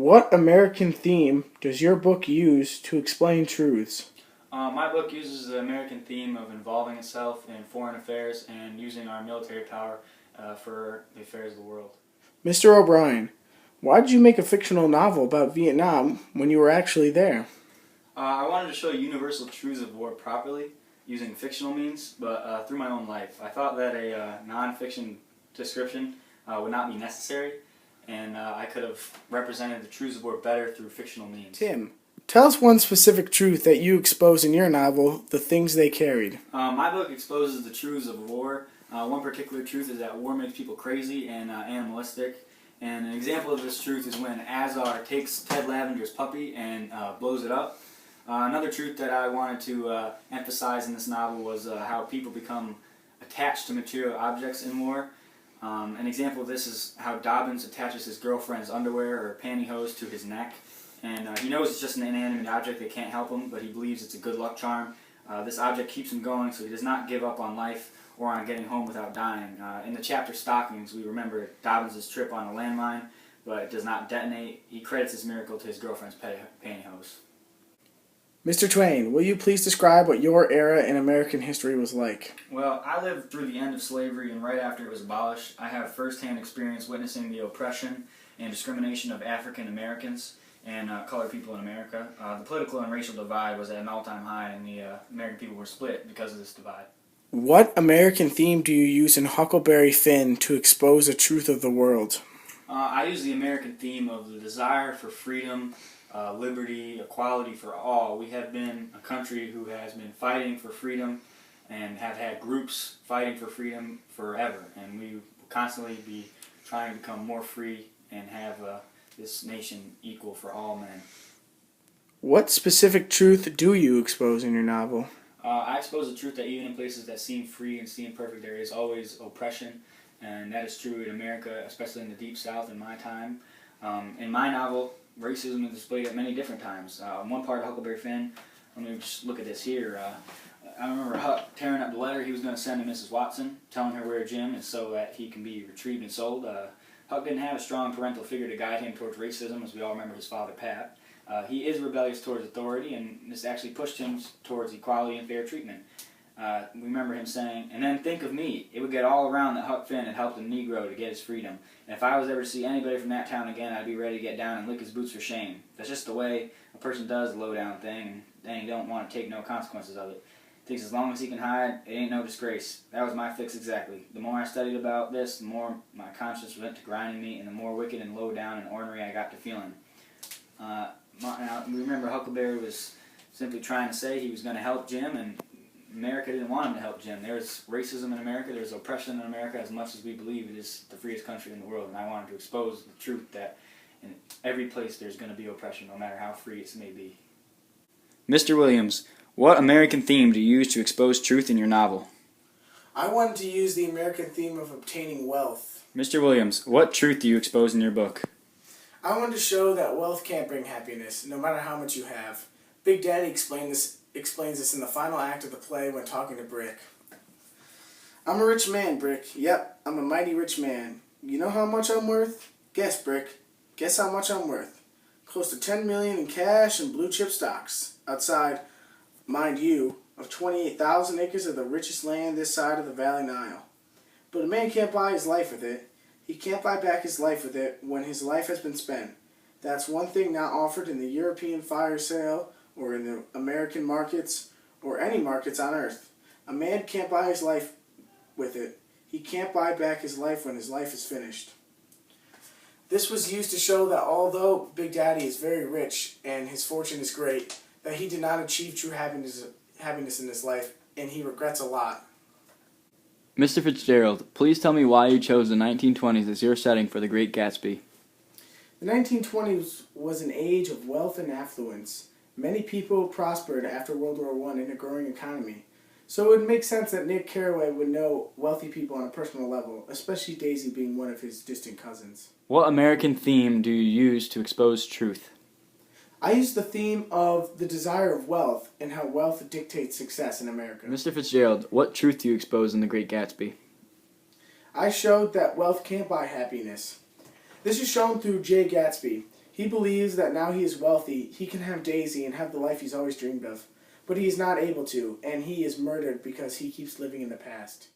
What American theme does your book use to explain truths? My book uses the American theme of involving itself in foreign affairs and using our military power for the affairs of the world. Mr. O'Brien, why did you make a fictional novel about Vietnam when you were actually there? I wanted to show universal truths of war properly using fictional means, but through my own life. I thought that a non-fiction description would not be necessary, and I could have represented the truths of war better through fictional means. Tim, tell us one specific truth that you expose in your novel, The Things They Carried. My book exposes the truths of war. One particular truth is that war makes people crazy and animalistic. And an example of this truth is when Azar takes Ted Lavender's puppy and blows it up. Another truth that I wanted to emphasize in this novel was how people become attached to material objects in war. An example of this is how Dobbins attaches his girlfriend's underwear or pantyhose to his neck. And he knows it's just an inanimate object that can't help him, but he believes it's a good luck charm. This object keeps him going, so he does not give up on life or on getting home without dying. In the chapter Stockings, we remember Dobbins' trip on a landmine, but it does not detonate. He credits this miracle to his girlfriend's pantyhose. Mr. Twain, will you please describe what your era in American history was like? Well, I lived through the end of slavery and right after it was abolished. I have first-hand experience witnessing the oppression and discrimination of African Americans and colored people in America. The political and racial divide was at an all-time high, and the American people were split because of this divide. What American theme do you use in Huckleberry Finn to expose the truth of the world? I use the American theme of the desire for freedom, liberty, equality for all. We have been a country who has been fighting for freedom and have had groups fighting for freedom forever. And we will constantly be trying to become more free and have this nation equal for all men. What specific truth do you expose in your novel? I expose the truth that even in places that seem free and seem perfect, there is always oppression. And that is true in America, especially in the Deep South in my time. In my novel, racism is displayed at many different times. One part of Huckleberry Finn, let me just look at this here. I remember Huck tearing up the letter he was going to send to Mrs. Watson, telling her where Jim is so that he can be retrieved and sold. Huck didn't have a strong parental figure to guide him towards racism, as we all remember his father, Pat. He is rebellious towards authority, and this actually pushed him towards equality and fair treatment. We remember him saying, "And then think of me. It would get all around that Huck Finn had helped a Negro to get his freedom. And if I was ever to see anybody from that town again, I'd be ready to get down and lick his boots for shame." That's just the way a person does the low-down thing, and then he don't want to take no consequences of it. Thinks as long as he can hide, it ain't no disgrace. That was my fix exactly. The more I studied about this, the more my conscience went to grinding me, and the more wicked and low-down and ornery I got to feeling. Now, we remember Huckleberry was simply trying to say he was going to help Jim, and America didn't want him to help Jim. There's racism in America, there's oppression in America as much as we believe it is the freest country in the world, and I wanted to expose the truth that in every place there's going to be oppression, no matter how free it may be. Mr. Williams, what American theme do you use to expose truth in your novel? I wanted to use the American theme of obtaining wealth. Mr. Williams, what truth do you expose in your book? I wanted to show that wealth can't bring happiness, no matter how much you have. Big Daddy explains this in the final act of the play when talking to Brick. "I'm a rich man, Brick. Yep, I'm a mighty rich man. You know how much I'm worth? Guess, Brick. Guess how much I'm worth. Close to $10 million in cash and blue chip stocks. Outside, mind you, of 28,000 acres of the richest land this side of the Valley Nile. But a man can't buy his life with it. He can't buy back his life with it when his life has been spent. That's one thing not offered in the European fire sale or in the American markets or any markets on earth. A man can't buy his life with it. He can't buy back his life when his life is finished." This was used to show that although Big Daddy is very rich and his fortune is great, that he did not achieve true happiness in his life, and he regrets a lot. Mr. Fitzgerald, please tell me why you chose the 1920s as your setting for The Great Gatsby. The 1920s was an age of wealth and affluence. Many people prospered after World War I in a growing economy. So it would make sense that Nick Carraway would know wealthy people on a personal level, especially Daisy being one of his distant cousins. What American theme do you use to expose truth? I used the theme of the desire of wealth and how wealth dictates success in America. Mr. Fitzgerald, what truth do you expose in The Great Gatsby? I showed that wealth can't buy happiness. This is shown through Jay Gatsby. He He believes that now he is wealthy, he can have Daisy and have the life he's always dreamed of. But he is not able to, and he is murdered because he keeps living in the past.